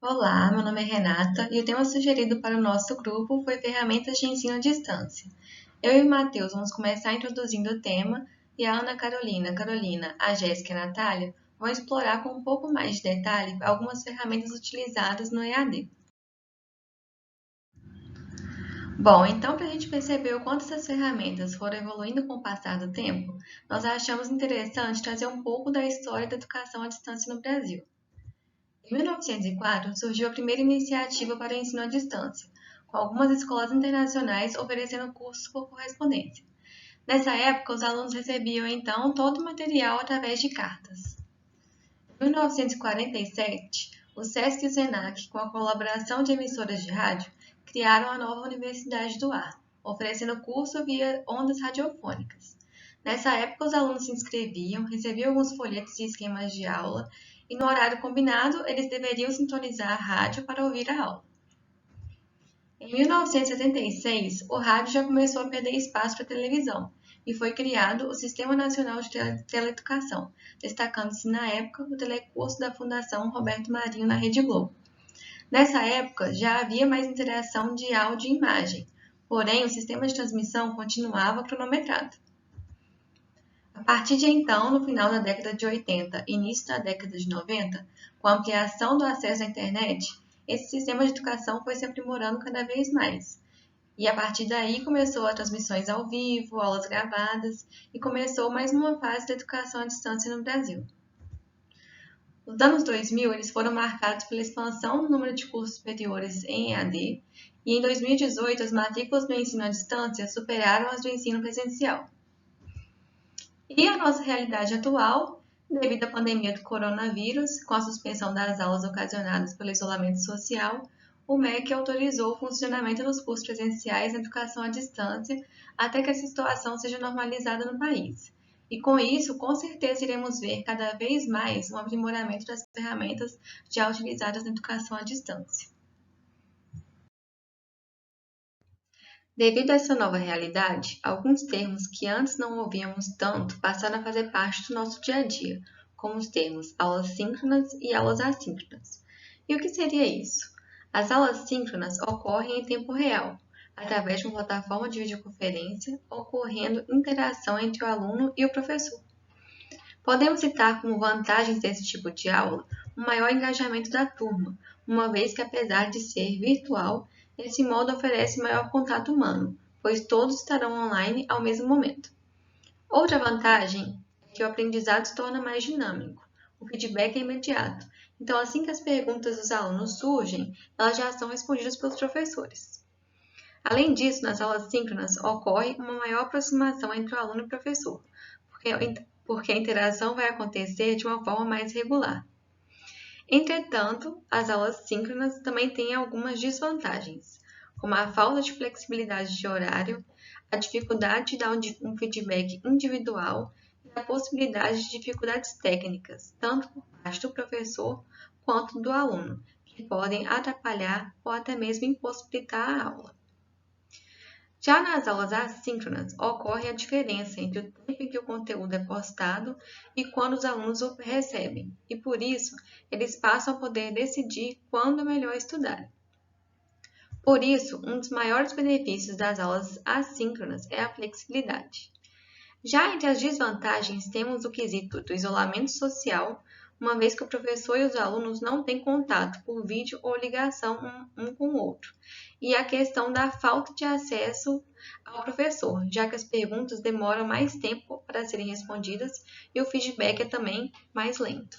Olá, meu nome é Renata e o tema sugerido para o nosso grupo foi ferramentas de ensino à distância. Eu e o Matheus vamos começar introduzindo o tema e a Ana Carolina, a Jéssica e a Natália vão explorar com um pouco mais de detalhe algumas ferramentas utilizadas no EAD. Bom, então para a gente perceber o quanto essas ferramentas foram evoluindo com o passar do tempo, nós achamos interessante trazer um pouco da história da educação à distância no Brasil. Em 1904, surgiu a primeira iniciativa para o ensino à distância, com algumas escolas internacionais oferecendo cursos por correspondência. Nessa época, os alunos recebiam então todo o material através de cartas. Em 1947, o SESC e o SENAC, com a colaboração de emissoras de rádio, criaram a nova Universidade do Ar, oferecendo curso via ondas radiofônicas. Nessa época, os alunos se inscreviam, recebiam alguns folhetos e esquemas de aula, e no horário combinado, eles deveriam sintonizar a rádio para ouvir a aula. Em 1976, o rádio já começou a perder espaço para a televisão e foi criado o Sistema Nacional de Teleeducação, destacando-se na época o telecurso da Fundação Roberto Marinho na Rede Globo. Nessa época, já havia mais interação de áudio e imagem, porém o sistema de transmissão continuava cronometrado. A partir de então, no final da década de 80 e início da década de 90, com a ampliação do acesso à internet, esse sistema de educação foi se aprimorando cada vez mais. E a partir daí começou as transmissões ao vivo, aulas gravadas e começou mais uma fase da educação à distância no Brasil. Os anos 2000 eles foram marcados pela expansão do número de cursos superiores em EAD e em 2018 as matrículas do ensino à distância superaram as do ensino presencial. E a nossa realidade atual, devido à pandemia do coronavírus, com a suspensão das aulas ocasionadas pelo isolamento social, o MEC autorizou o funcionamento dos cursos presenciais na educação à distância até que a situação seja normalizada no país. E com isso, com certeza, iremos ver cada vez mais um aprimoramento das ferramentas já utilizadas na educação à distância. Devido a essa nova realidade, alguns termos que antes não ouvíamos tanto passaram a fazer parte do nosso dia a dia, como os termos aulas síncronas e aulas assíncronas. E o que seria isso? As aulas síncronas ocorrem em tempo real, através de uma plataforma de videoconferência, ocorrendo interação entre o aluno e o professor. Podemos citar como vantagens desse tipo de aula o maior engajamento da turma, uma vez que, apesar de ser virtual, esse modo oferece maior contato humano, pois todos estarão online ao mesmo momento. Outra vantagem é que o aprendizado se torna mais dinâmico. O feedback é imediato, então assim que as perguntas dos alunos surgem, elas já são respondidas pelos professores. Além disso, nas aulas síncronas ocorre uma maior aproximação entre o aluno e o professor, porque a interação vai acontecer de uma forma mais regular. Entretanto, as aulas síncronas também têm algumas desvantagens, como a falta de flexibilidade de horário, a dificuldade de dar um feedback individual e a possibilidade de dificuldades técnicas, tanto por parte do professor quanto do aluno, que podem atrapalhar ou até mesmo impossibilitar a aula. Já nas aulas assíncronas, ocorre a diferença entre o tempo em que o conteúdo é postado e quando os alunos o recebem, e por isso, eles passam a poder decidir quando é melhor estudar. Por isso, um dos maiores benefícios das aulas assíncronas é a flexibilidade. Já entre as desvantagens, temos o quesito do isolamento social, uma vez que o professor e os alunos não têm contato por vídeo ou ligação um com o outro, e a questão da falta de acesso ao professor, já que as perguntas demoram mais tempo para serem respondidas e o feedback é também mais lento.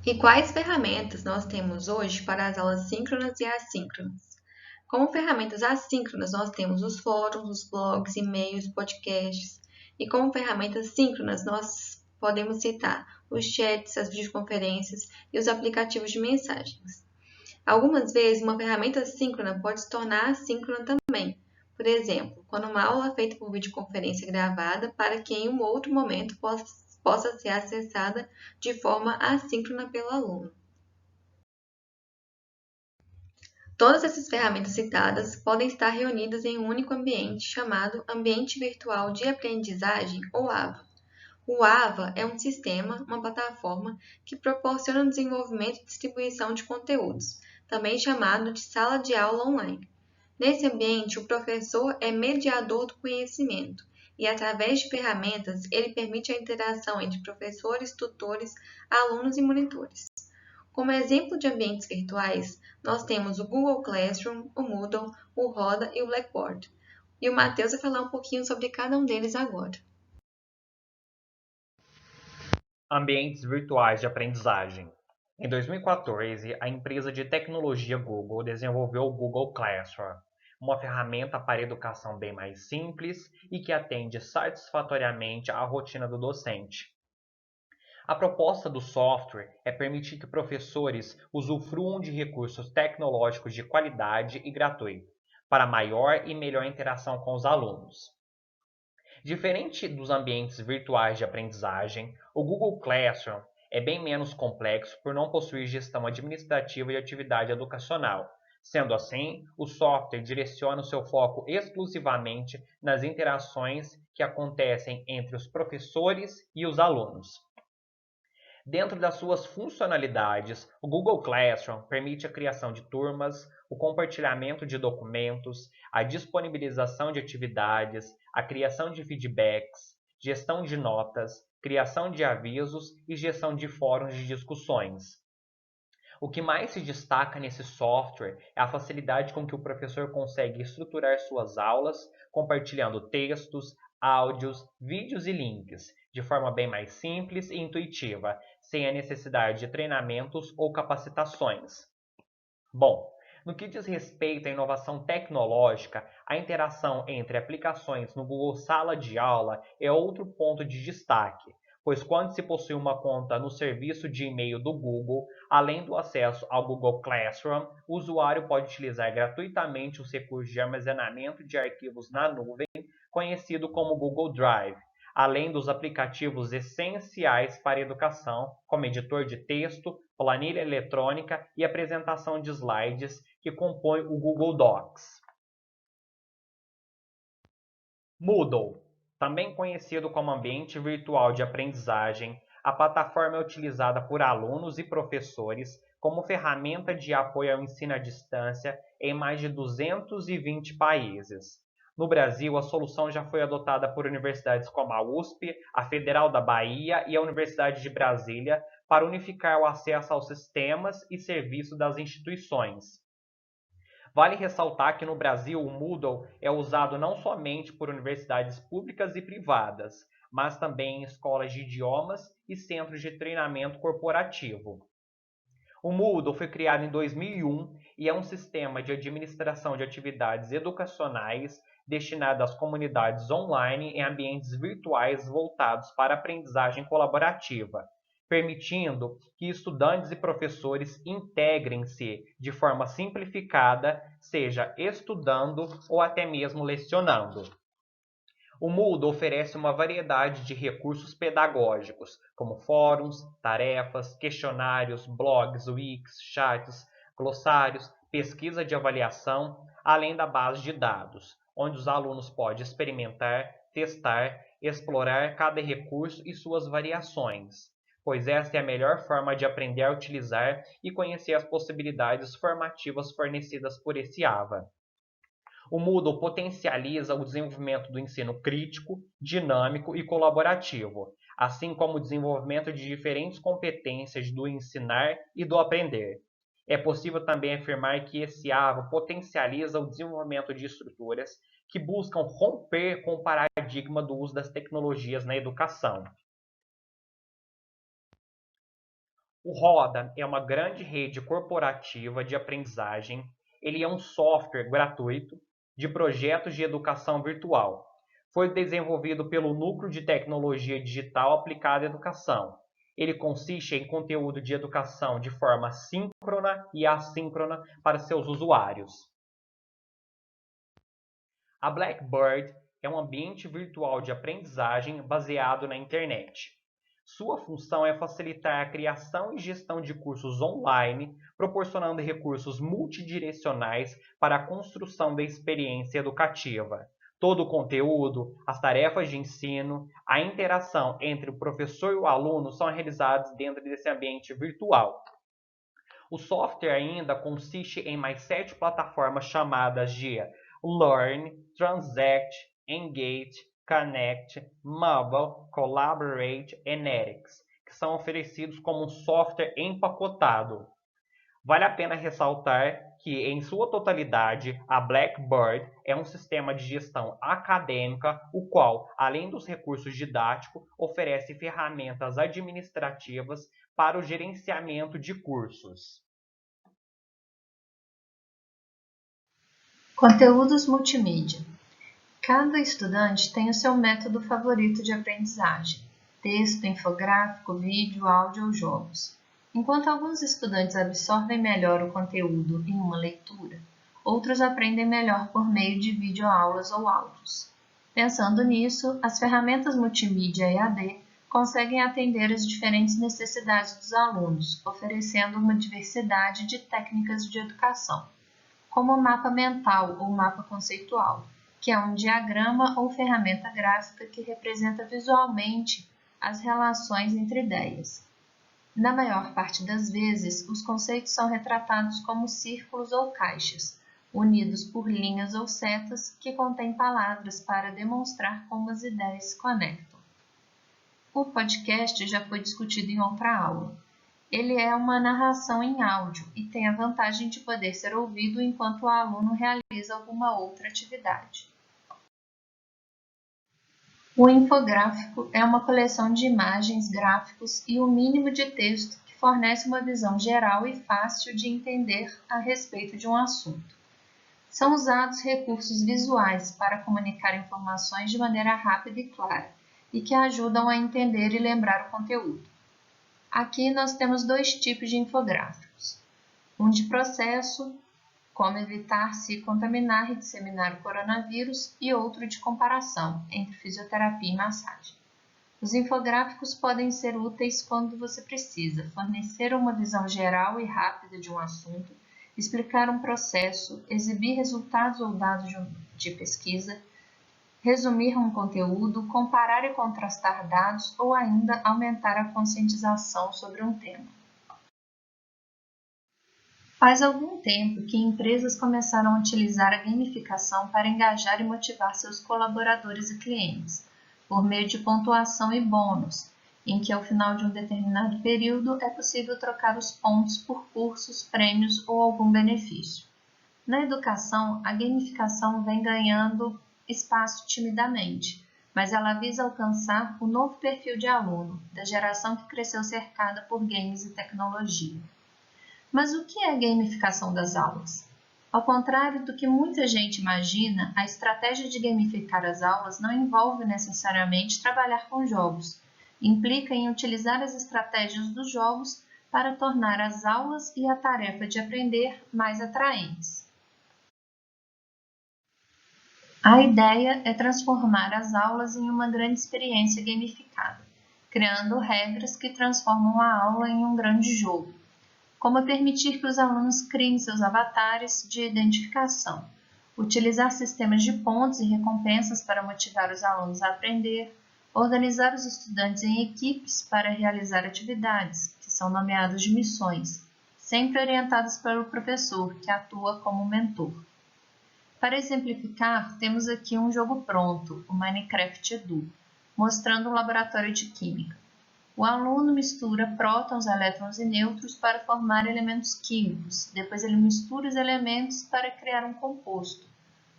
E quais ferramentas nós temos hoje para as aulas síncronas e assíncronas? Como ferramentas assíncronas, nós temos os fóruns, os blogs, e-mails, podcasts. E como ferramentas síncronas, nós podemos citar os chats, as videoconferências e os aplicativos de mensagens. Algumas vezes, uma ferramenta síncrona pode se tornar assíncrona também. Por exemplo, quando uma aula é feita por videoconferência gravada para que em um outro momento possa ser acessada de forma assíncrona pelo aluno. Todas essas ferramentas citadas podem estar reunidas em um único ambiente chamado Ambiente Virtual de Aprendizagem, ou AVA. O AVA é um sistema, uma plataforma que proporciona o desenvolvimento e distribuição de conteúdos, também chamado de sala de aula online. Nesse ambiente, o professor é mediador do conhecimento e, através de ferramentas, ele permite a interação entre professores, tutores, alunos e monitores. Como exemplo de ambientes virtuais, nós temos o Google Classroom, o Moodle, o Roda e o Blackboard. E o Matheus vai falar um pouquinho sobre cada um deles agora. Ambientes virtuais de aprendizagem. Em 2014, a empresa de tecnologia Google desenvolveu o Google Classroom, uma ferramenta para educação bem mais simples e que atende satisfatoriamente à rotina do docente. A proposta do software é permitir que professores usufruam de recursos tecnológicos de qualidade e gratuito, para maior e melhor interação com os alunos. Diferente dos ambientes virtuais de aprendizagem, o Google Classroom é bem menos complexo por não possuir gestão administrativa de atividade educacional. Sendo assim, o software direciona o seu foco exclusivamente nas interações que acontecem entre os professores e os alunos. Dentro das suas funcionalidades, o Google Classroom permite a criação de turmas, o compartilhamento de documentos, a disponibilização de atividades, a criação de feedbacks, gestão de notas, criação de avisos e gestão de fóruns de discussões. O que mais se destaca nesse software é a facilidade com que o professor consegue estruturar suas aulas, compartilhando textos, áudios, vídeos e links, de forma bem mais simples e intuitiva, sem a necessidade de treinamentos ou capacitações. Bom, no que diz respeito à inovação tecnológica, a interação entre aplicações no Google Sala de Aula é outro ponto de destaque, pois quando se possui uma conta no serviço de e-mail do Google, além do acesso ao Google Classroom, o usuário pode utilizar gratuitamente os recursos de armazenamento de arquivos na nuvem, conhecido como Google Drive, além dos aplicativos essenciais para a educação, como editor de texto, planilha eletrônica e apresentação de slides, que compõem o Google Docs. Moodle, também conhecido como ambiente virtual de aprendizagem, a plataforma é utilizada por alunos e professores como ferramenta de apoio ao ensino à distância em mais de 220 países. No Brasil, a solução já foi adotada por universidades como a USP, a Federal da Bahia e a Universidade de Brasília para unificar o acesso aos sistemas e serviços das instituições. Vale ressaltar que no Brasil o Moodle é usado não somente por universidades públicas e privadas, mas também em escolas de idiomas e centros de treinamento corporativo. O Moodle foi criado em 2001 e é um sistema de administração de atividades educacionais destinado às comunidades online em ambientes virtuais voltados para a aprendizagem colaborativa, permitindo que estudantes e professores integrem-se de forma simplificada, seja estudando ou até mesmo lecionando. O Moodle oferece uma variedade de recursos pedagógicos, como fóruns, tarefas, questionários, blogs, wikis, chats, glossários, pesquisa de avaliação, além da base de dados, onde os alunos podem experimentar, testar, explorar cada recurso e suas variações, pois esta é a melhor forma de aprender a utilizar e conhecer as possibilidades formativas fornecidas por esse AVA. O Moodle potencializa o desenvolvimento do ensino crítico, dinâmico e colaborativo, assim como o desenvolvimento de diferentes competências do ensinar e do aprender. É possível também afirmar que esse AVA potencializa o desenvolvimento de estruturas que buscam romper com o paradigma do uso das tecnologias na educação. O Roda é uma grande rede corporativa de aprendizagem. Ele é um software gratuito de projetos de educação virtual. Foi desenvolvido pelo Núcleo de Tecnologia Digital Aplicada à Educação. Ele consiste em conteúdo de educação de forma síncrona e assíncrona para seus usuários. A Blackboard é um ambiente virtual de aprendizagem baseado na internet. Sua função é facilitar a criação e gestão de cursos online, proporcionando recursos multidirecionais para a construção da experiência educativa. Todo o conteúdo, as tarefas de ensino, a interação entre o professor e o aluno são realizados dentro desse ambiente virtual. O software ainda consiste em mais 7 plataformas chamadas de Learn, Transact, Engage, Connect, Mobile, Collaborate e Netix, que são oferecidos como um software empacotado. Vale a pena ressaltar que, em sua totalidade, a Blackboard é um sistema de gestão acadêmica, o qual, além dos recursos didáticos, oferece ferramentas administrativas para o gerenciamento de cursos. Conteúdos multimídia. Cada estudante tem o seu método favorito de aprendizagem: texto, infográfico, vídeo, áudio ou jogos. Enquanto alguns estudantes absorvem melhor o conteúdo em uma leitura, outros aprendem melhor por meio de videoaulas ou áudios. Pensando nisso, as ferramentas multimídia EAD conseguem atender às diferentes necessidades dos alunos, oferecendo uma diversidade de técnicas de educação, como o mapa mental ou mapa conceitual, que é um diagrama ou ferramenta gráfica que representa visualmente as relações entre ideias. Na maior parte das vezes, os conceitos são retratados como círculos ou caixas, unidos por linhas ou setas que contêm palavras para demonstrar como as ideias se conectam. O podcast já foi discutido em outra aula. Ele é uma narração em áudio e tem a vantagem de poder ser ouvido enquanto o aluno realiza alguma outra atividade. O infográfico é uma coleção de imagens, gráficos e o mínimo de texto que fornece uma visão geral e fácil de entender a respeito de um assunto. São usados recursos visuais para comunicar informações de maneira rápida e clara e que ajudam a entender e lembrar o conteúdo. Aqui nós temos dois tipos de infográficos: um de processo, como evitar se contaminar e disseminar o coronavírus, e outro de comparação entre fisioterapia e massagem. Os infográficos podem ser úteis quando você precisa fornecer uma visão geral e rápida de um assunto, explicar um processo, exibir resultados ou dados de pesquisa, resumir um conteúdo, comparar e contrastar dados ou ainda aumentar a conscientização sobre um tema. Faz algum tempo que empresas começaram a utilizar a gamificação para engajar e motivar seus colaboradores e clientes, por meio de pontuação e bônus, em que ao final de um determinado período é possível trocar os pontos por cursos, prêmios ou algum benefício. Na educação, a gamificação vem ganhando espaço timidamente, mas ela visa alcançar o novo perfil de aluno, da geração que cresceu cercada por games e tecnologia. Mas o que é a gamificação das aulas? Ao contrário do que muita gente imagina, a estratégia de gamificar as aulas não envolve necessariamente trabalhar com jogos. Implica em utilizar as estratégias dos jogos para tornar as aulas e a tarefa de aprender mais atraentes. A ideia é transformar as aulas em uma grande experiência gamificada, criando regras que transformam a aula em um grande jogo, como permitir que os alunos criem seus avatares de identificação, utilizar sistemas de pontos e recompensas para motivar os alunos a aprender, organizar os estudantes em equipes para realizar atividades, que são nomeadas de missões, sempre orientadas pelo professor, que atua como mentor. Para exemplificar, temos aqui um jogo pronto, o Minecraft Edu, mostrando um laboratório de química. O aluno mistura prótons, elétrons e nêutrons para formar elementos químicos. Depois ele mistura os elementos para criar um composto.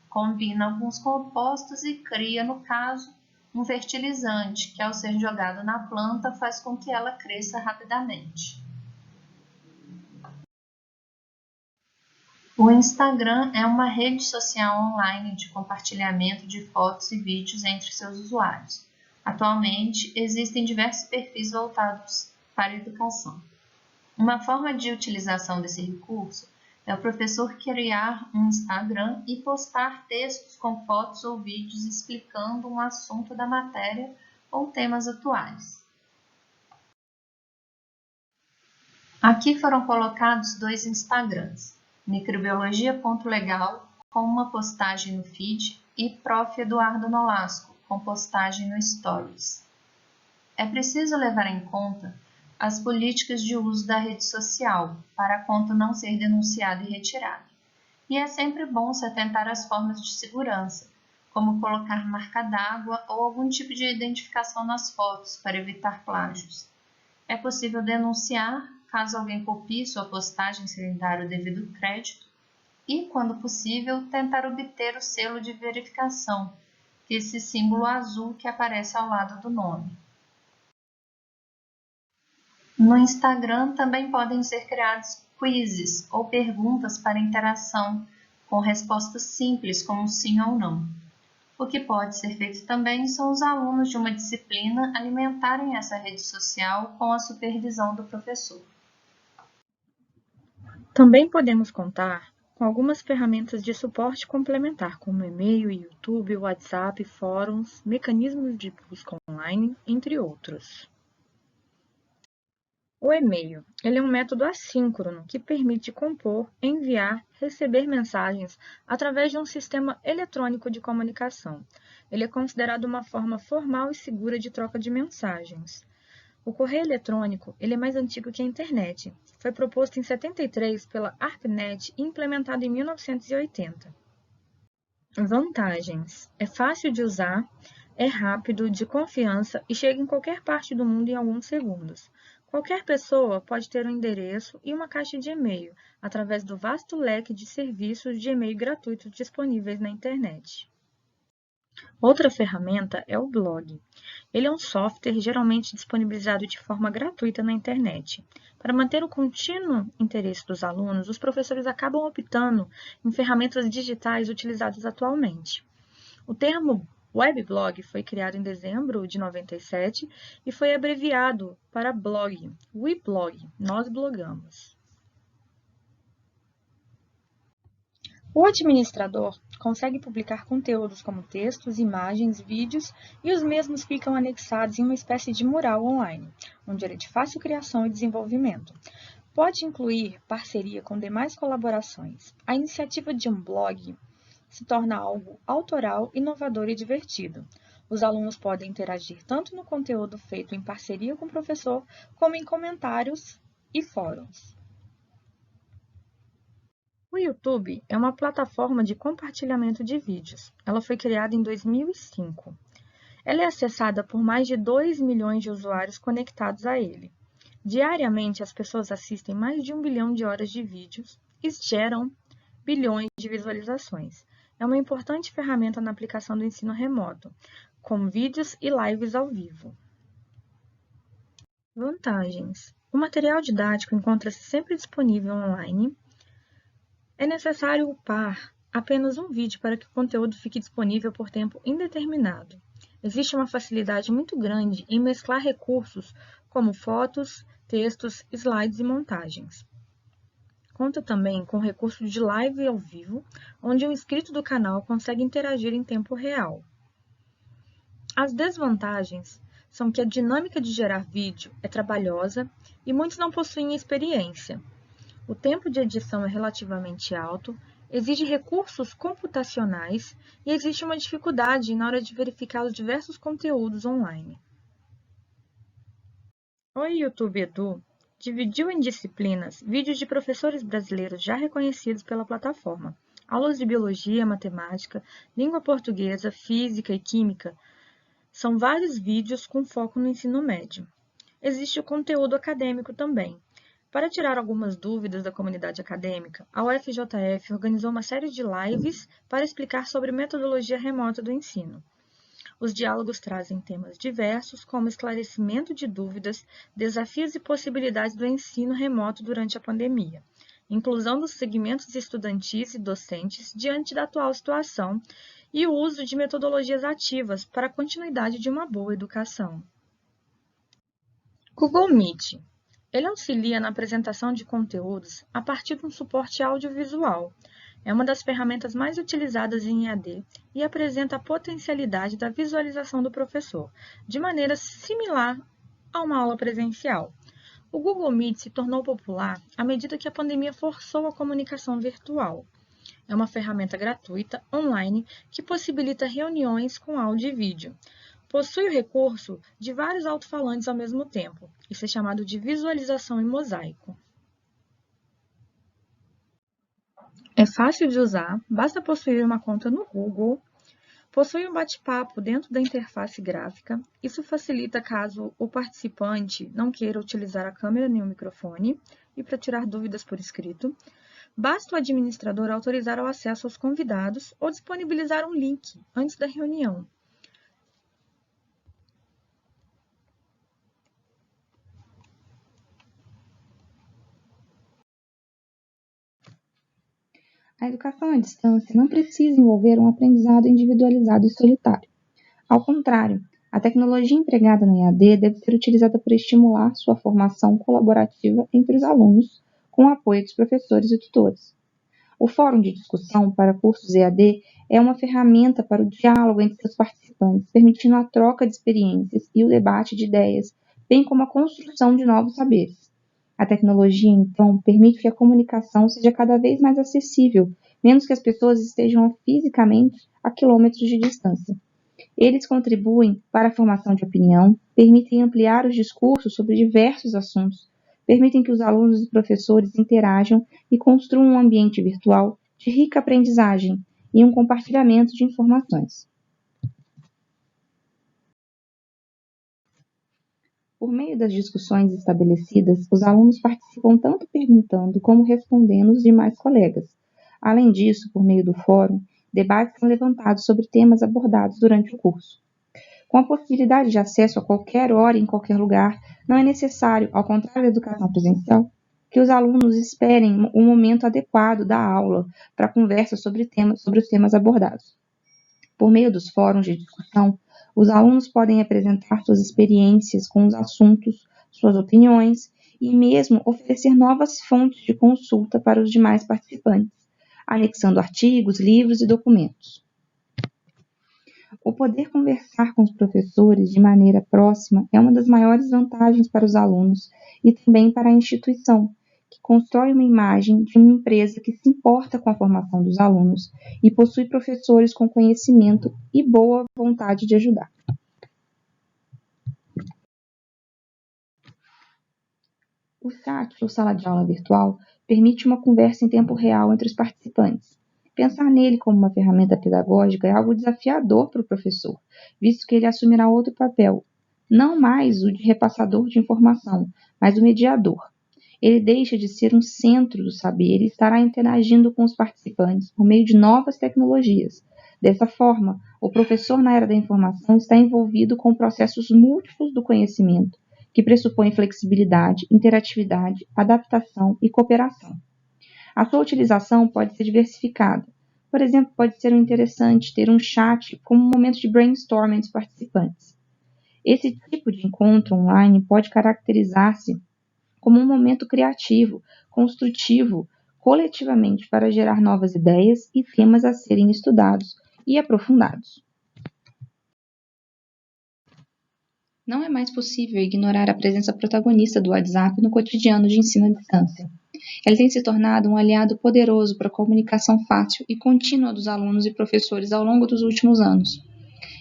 Combina alguns compostos e cria, no caso, um fertilizante, que ao ser jogado na planta faz com que ela cresça rapidamente. O Instagram é uma rede social online de compartilhamento de fotos e vídeos entre seus usuários. Atualmente, existem diversos perfis voltados para a educação. Uma forma de utilização desse recurso é o professor criar um Instagram e postar textos com fotos ou vídeos explicando um assunto da matéria ou temas atuais. Aqui foram colocados dois Instagrams, microbiologia.legal, com uma postagem no feed, e Prof. Eduardo Nolasco, com postagem no Stories. É preciso levar em conta as políticas de uso da rede social para a conta não ser denunciada e retirada. E é sempre bom se atentar às formas de segurança, como colocar marca d'água ou algum tipo de identificação nas fotos para evitar plágios. É possível denunciar caso alguém copie sua postagem sem dar o devido crédito e, quando possível, tentar obter o selo de verificação, que é esse símbolo azul que aparece ao lado do nome. No Instagram também podem ser criados quizzes ou perguntas para interação, com respostas simples como sim ou não. O que pode ser feito também são os alunos de uma disciplina alimentarem essa rede social com a supervisão do professor. Também podemos contar com algumas ferramentas de suporte complementar, como e-mail, YouTube, WhatsApp, fóruns, mecanismos de busca online, entre outros. O e-mail, ele é um método assíncrono que permite compor, enviar, receber mensagens através de um sistema eletrônico de comunicação. Ele é considerado uma forma formal e segura de troca de mensagens. O correio eletrônico, ele é mais antigo que a internet. Foi proposto em 73 pela ARPANET e implementado em 1980. Vantagens: é fácil de usar, é rápido, de confiança e chega em qualquer parte do mundo em alguns segundos. Qualquer pessoa pode ter um endereço e uma caixa de e-mail através do vasto leque de serviços de e-mail gratuitos disponíveis na internet. Outra ferramenta é o blog. Ele é um software geralmente disponibilizado de forma gratuita na internet. Para manter o contínuo interesse dos alunos, os professores acabam optando em ferramentas digitais utilizadas atualmente. O termo Weblog foi criado em dezembro de 97 e foi abreviado para blog, Weblog, nós blogamos. O administrador consegue publicar conteúdos como textos, imagens, vídeos e os mesmos ficam anexados em uma espécie de mural online, onde ele é de fácil criação e desenvolvimento. Pode incluir parceria com demais colaborações. A iniciativa de um blog se torna algo autoral, inovador e divertido. Os alunos podem interagir tanto no conteúdo feito em parceria com o professor, como em comentários e fóruns. O YouTube é uma plataforma de compartilhamento de vídeos. Ela foi criada em 2005. Ela é acessada por mais de 2 milhões de usuários conectados a ele. Diariamente, as pessoas assistem mais de 1 bilhão de horas de vídeos e geram bilhões de visualizações. É uma importante ferramenta na aplicação do ensino remoto, com vídeos e lives ao vivo. Vantagens: o material didático encontra-se sempre disponível online. É necessário upar apenas um vídeo para que o conteúdo fique disponível por tempo indeterminado. Existe uma facilidade muito grande em mesclar recursos como fotos, textos, slides e montagens. Conta também com o recurso de live ao vivo, onde o inscrito do canal consegue interagir em tempo real. As desvantagens são que a dinâmica de gerar vídeo é trabalhosa e muitos não possuem experiência. O tempo de edição é relativamente alto, exige recursos computacionais e existe uma dificuldade na hora de verificar os diversos conteúdos online. O YouTube Edu dividiu em disciplinas vídeos de professores brasileiros já reconhecidos pela plataforma. Aulas de biologia, matemática, língua portuguesa, física e química. São vários vídeos com foco no ensino médio. Existe o conteúdo acadêmico também. Para tirar algumas dúvidas da comunidade acadêmica, a UFJF organizou uma série de lives para explicar sobre metodologia remota do ensino. Os diálogos trazem temas diversos, como esclarecimento de dúvidas, desafios e possibilidades do ensino remoto durante a pandemia, inclusão dos segmentos estudantis e docentes diante da atual situação e o uso de metodologias ativas para a continuidade de uma boa educação. Google Meet. Ele auxilia na apresentação de conteúdos a partir de um suporte audiovisual. É uma das ferramentas mais utilizadas em EAD e apresenta a potencialidade da visualização do professor, de maneira similar a uma aula presencial. O Google Meet se tornou popular à medida que a pandemia forçou a comunicação virtual. É uma ferramenta gratuita, online, que possibilita reuniões com áudio e vídeo. Possui o recurso de vários alto-falantes ao mesmo tempo. Isso é chamado de visualização em mosaico. É fácil de usar, basta possuir uma conta no Google. Possui um bate-papo dentro da interface gráfica. Isso facilita caso o participante não queira utilizar a câmera nem o microfone e para tirar dúvidas por escrito. Basta o administrador autorizar o acesso aos convidados ou disponibilizar um link antes da reunião. A educação à distância não precisa envolver um aprendizado individualizado e solitário. Ao contrário, a tecnologia empregada na EAD deve ser utilizada para estimular sua formação colaborativa entre os alunos, com o apoio dos professores e tutores. O Fórum de Discussão para Cursos EAD é uma ferramenta para o diálogo entre seus participantes, permitindo a troca de experiências e o debate de ideias, bem como a construção de novos saberes. A tecnologia, então, permite que a comunicação seja cada vez mais acessível, menos que as pessoas estejam fisicamente a quilômetros de distância. Eles contribuem para a formação de opinião, permitem ampliar os discursos sobre diversos assuntos, permitem que os alunos e professores interajam e construam um ambiente virtual de rica aprendizagem e um compartilhamento de informações. Por meio das discussões estabelecidas, os alunos participam tanto perguntando como respondendo os demais colegas. Além disso, por meio do fórum, debates são levantados sobre temas abordados durante o curso. Com a possibilidade de acesso a qualquer hora e em qualquer lugar, não é necessário, ao contrário da educação presencial, que os alunos esperem o momento adequado da aula para a conversa sobre os temas abordados. Por meio dos fóruns de discussão, os alunos podem apresentar suas experiências com os assuntos, suas opiniões e mesmo oferecer novas fontes de consulta para os demais participantes, anexando artigos, livros e documentos. O poder conversar com os professores de maneira próxima é uma das maiores vantagens para os alunos e também para a instituição, que constrói uma imagem de uma empresa que se importa com a formação dos alunos e possui professores com conhecimento e boa vontade de ajudar. O chat, ou sala de aula virtual, permite uma conversa em tempo real entre os participantes. Pensar nele como uma ferramenta pedagógica é algo desafiador para o professor, visto que ele assumirá outro papel, não mais o de repassador de informação, mas o mediador. Ele deixa de ser um centro do saber e estará interagindo com os participantes por meio de novas tecnologias. Dessa forma, o professor na era da informação está envolvido com processos múltiplos do conhecimento, que pressupõem flexibilidade, interatividade, adaptação e cooperação. A sua utilização pode ser diversificada. Por exemplo, pode ser interessante ter um chat como um momento de brainstorming entre os participantes. Esse tipo de encontro online pode caracterizar-se como um momento criativo, construtivo, coletivamente para gerar novas ideias e temas a serem estudados e aprofundados. Não é mais possível ignorar a presença protagonista do WhatsApp no cotidiano de ensino à distância. Ele tem se tornado um aliado poderoso para a comunicação fácil e contínua dos alunos e professores ao longo dos últimos anos.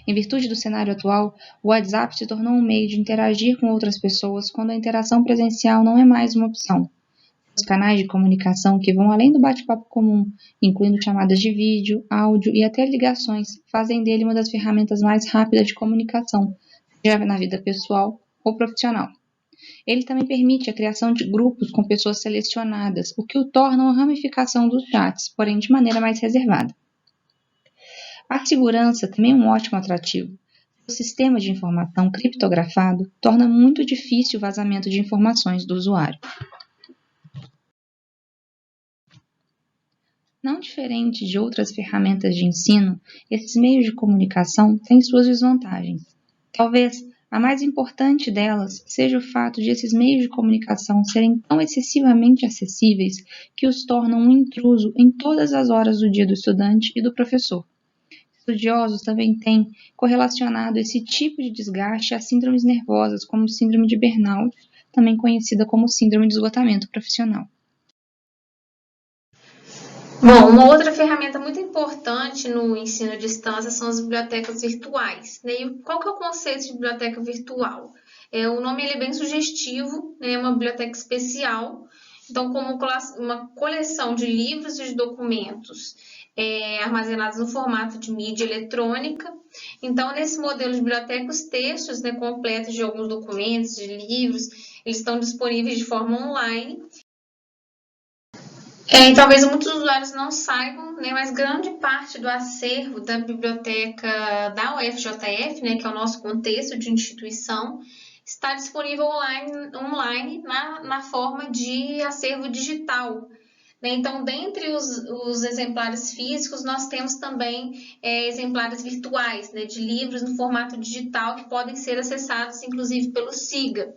Em virtude do cenário atual, o WhatsApp se tornou um meio de interagir com outras pessoas quando a interação presencial não é mais uma opção. Os canais de comunicação que vão além do bate-papo comum, incluindo chamadas de vídeo, áudio e até ligações, fazem dele uma das ferramentas mais rápidas de comunicação, seja na vida pessoal ou profissional. Ele também permite a criação de grupos com pessoas selecionadas, o que o torna uma ramificação dos chats, porém de maneira mais reservada. A segurança também é um ótimo atrativo. O sistema de informação criptografado torna muito difícil o vazamento de informações do usuário. Não diferente de outras ferramentas de ensino, esses meios de comunicação têm suas desvantagens. Talvez a mais importante delas seja o fato de esses meios de comunicação serem tão excessivamente acessíveis que os tornam um intruso em todas as horas do dia do estudante e do professor. Estudiosos também têm correlacionado esse tipo de desgaste a síndromes nervosas, como síndrome de burnout, também conhecida como síndrome de esgotamento profissional. Bom, uma outra ferramenta muito importante no ensino à distância são as bibliotecas virtuais, né? E qual que é o conceito de biblioteca virtual? O nome ele é bem sugestivo, né? É uma biblioteca especial, então como uma coleção de livros e de documentos armazenados no formato de mídia eletrônica. Então, nesse modelo de biblioteca, os textos, né, completos de alguns documentos, de livros, eles estão disponíveis de forma online. Talvez muitos usuários não saibam, né, mas grande parte do acervo da biblioteca da UFJF, né, que é o nosso contexto de instituição, está disponível online na forma de acervo digital. Então, dentre os exemplares físicos, nós temos também exemplares virtuais, né, de livros no formato digital que podem ser acessados, inclusive, pelo SIGA.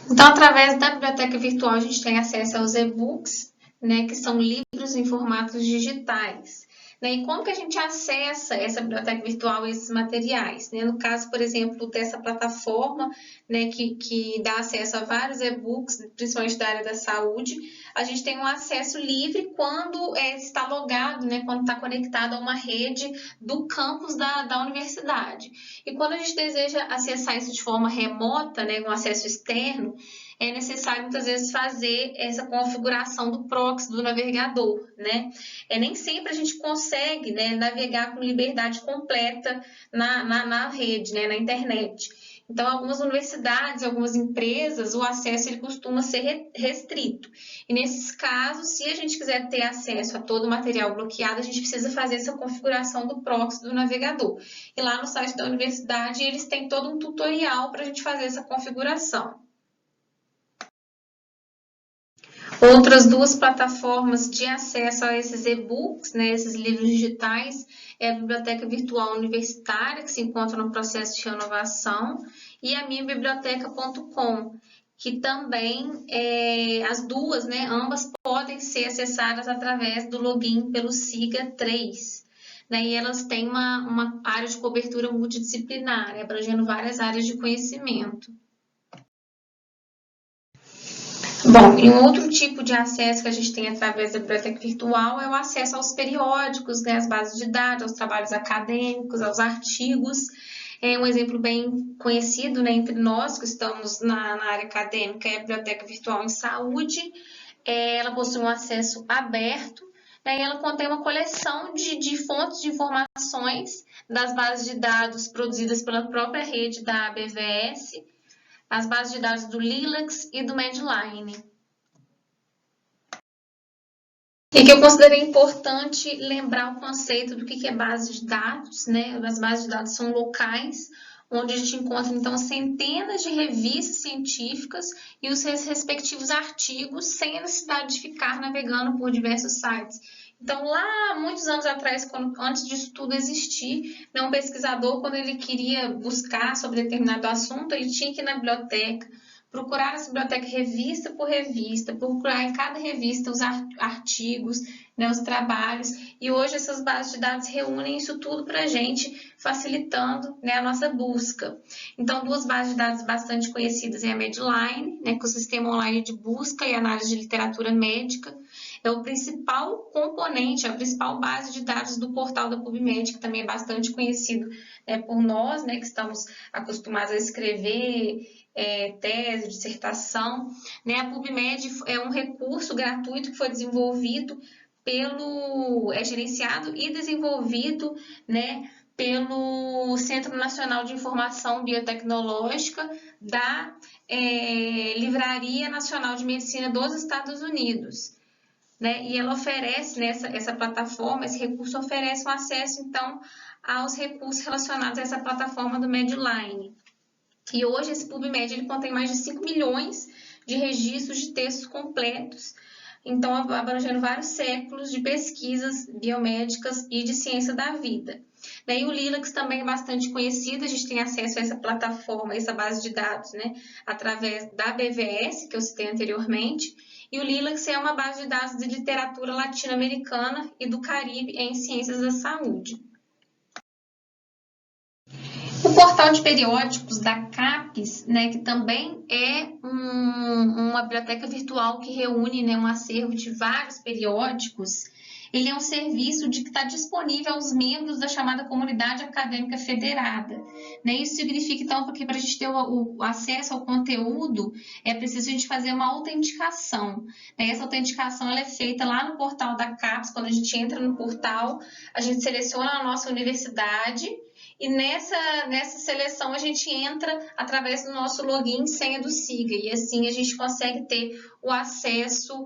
Então, através da biblioteca virtual, a gente tem acesso aos e-books, né, que são livros em formatos digitais. E como que a gente acessa essa biblioteca virtual e esses materiais? No caso, por exemplo, dessa plataforma, né, que dá acesso a vários e-books, principalmente da área da saúde, a gente tem um acesso livre quando está logado, né, quando está conectado a uma rede do campus da universidade. E quando a gente deseja acessar isso de forma remota, né, um acesso externo, é necessário muitas vezes fazer essa configuração do proxy do navegador, né? Nem sempre a gente consegue, né, navegar com liberdade completa na rede, né, na internet. Então, algumas universidades, algumas empresas, o acesso ele costuma ser restrito. E nesses casos, se a gente quiser ter acesso a todo o material bloqueado, a gente precisa fazer essa configuração do proxy do navegador. E lá no site da universidade, eles têm todo um tutorial para a gente fazer essa configuração. Outras duas plataformas de acesso a esses e-books, né, esses livros digitais, é a Biblioteca Virtual Universitária, que se encontra no processo de renovação, e a minhabiblioteca.com, que também, as duas, né, ambas podem ser acessadas através do login pelo SIGA 3. E elas têm uma área de cobertura multidisciplinar, abrangendo várias áreas de conhecimento. Bom, e um outro tipo de acesso que a gente tem através da biblioteca virtual é o acesso aos periódicos, né, às bases de dados, aos trabalhos acadêmicos, aos artigos. Um exemplo bem conhecido, né, entre nós que estamos na área acadêmica é a Biblioteca Virtual em Saúde. Ela possui um acesso aberto, né, e ela contém uma coleção de fontes de informações das bases de dados produzidas pela própria rede da BVS, as bases de dados do Lilacs e do Medline. E que eu considerei importante lembrar o conceito do que é base de dados, né? As bases de dados são locais, onde a gente encontra, então, centenas de revistas científicas e os respectivos artigos, sem a necessidade de ficar navegando por diversos sites. Então, lá, muitos anos atrás, antes disso tudo existir, um pesquisador, quando ele queria buscar sobre determinado assunto, ele tinha que ir na biblioteca, procurar essa biblioteca revista por revista, procurar em cada revista os artigos, né, os trabalhos, e hoje essas bases de dados reúnem isso tudo para a gente, facilitando, né, a nossa busca. Então, duas bases de dados bastante conhecidas é a Medline, né, que é o sistema online de busca e análise de literatura médica, é o principal componente, a principal base de dados do portal da PubMed, que também é bastante conhecido por nós, né, que estamos acostumados a escrever tese, dissertação. A PubMed é um recurso gratuito que foi desenvolvido é gerenciado e desenvolvido, né, pelo Centro Nacional de Informação Biotecnológica da Livraria Nacional de Medicina dos Estados Unidos. E ela oferece, essa plataforma, esse recurso oferece um acesso, então, aos recursos relacionados a essa plataforma do Medline. E hoje esse PubMed ele contém mais de 5 milhões de registros de textos completos, então abrangendo vários séculos de pesquisas biomédicas e de ciência da vida. E o Lilacs também é bastante conhecido, a gente tem acesso a essa plataforma, essa base de dados, né, através da BVS, que eu citei anteriormente, e o Lilacs é uma base de dados de literatura latino-americana e do Caribe em ciências da saúde. O portal de periódicos da CAPES, né, que também é um uma biblioteca virtual que reúne, né, um acervo de vários periódicos, ele é um serviço que está disponível aos membros da chamada comunidade acadêmica federada. Né? Isso significa, então, que para a gente ter o acesso ao conteúdo, é preciso a gente fazer uma autenticação. Né? Essa autenticação ela é feita lá no portal da CAPES. Quando a gente entra no portal, a gente seleciona a nossa universidade, e nessa seleção a gente entra através do nosso login e senha do SIGA, e assim a gente consegue ter o acesso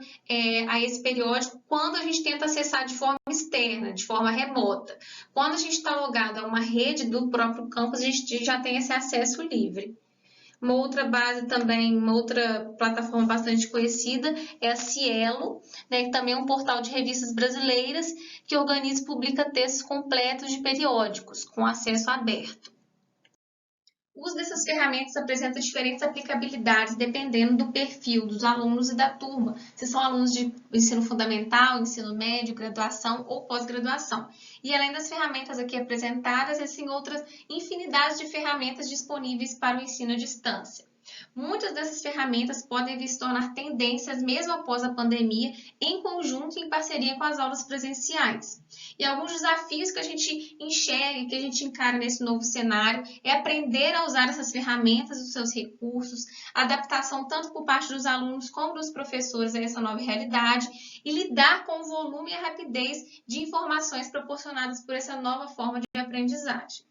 a esse periódico quando a gente tenta acessar de forma externa, de forma remota. Quando a gente está logado a uma rede do próprio campus, a gente já tem esse acesso livre. Uma outra base também, uma outra plataforma bastante conhecida é a Cielo, né, que também é um portal de revistas brasileiras que organiza e publica textos completos de periódicos, com acesso aberto. O uso dessas ferramentas apresenta diferentes aplicabilidades dependendo do perfil dos alunos e da turma, se são alunos de ensino fundamental, ensino médio, graduação ou pós-graduação. E além das ferramentas aqui apresentadas, existem outras infinidades de ferramentas disponíveis para o ensino à distância. Muitas dessas ferramentas podem vir se tornar tendências mesmo após a pandemia, em conjunto e em parceria com as aulas presenciais. E alguns desafios que a gente enxerga, que a gente encara nesse novo cenário, é aprender a usar essas ferramentas, os seus recursos, adaptação tanto por parte dos alunos como dos professores a essa nova realidade e lidar com o volume e a rapidez de informações proporcionadas por essa nova forma de aprendizagem.